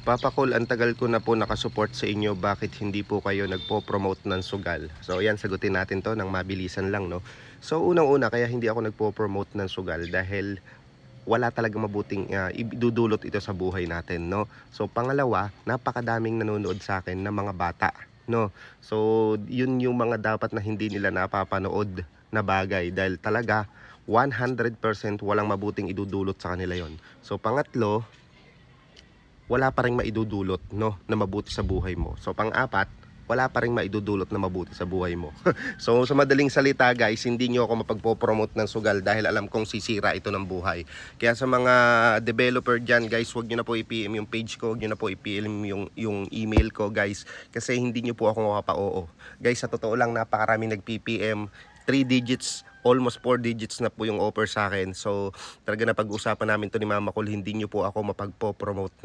Papa Col, ang tagal ko na po nakasupport sa inyo. Bakit hindi po kayo nagpo-promote ng sugal? So ayan, sagutin natin to ng mabilisan lang, no? So unang-una, kaya hindi ako nagpo-promote ng sugal dahil wala talaga mabuting idudulot ito sa buhay natin, no? So pangalawa, napakadaming nanonood sa akin ng mga bata, no? So yun yung mga dapat na hindi nila napapanood na bagay dahil talaga 100% walang mabuting idudulot sa kanila yon. So pangatlo, wala pa ring maidudulot, no, na mabuti sa buhay mo. So pang-apat, wala pa ring maidudulot na mabuti sa buhay mo. So sa madaling salita guys, hindi nyo ako mapagpo-promote ng sugal dahil alam kong sisira ito ng buhay. Kaya sa mga developer dyan guys, huwag nyo na po i-PM yung page ko, huwag nyo na po i-PM yung email ko guys, kasi hindi nyo po ako mapapa-oo. Guys, sa totoo lang, napakaraming nag-PPM, 3 digits, almost 4 digits na po yung offer sa akin. So talaga na pag-usapan namin to ni Mama Col, hindi nyo po ako mapagpo-promote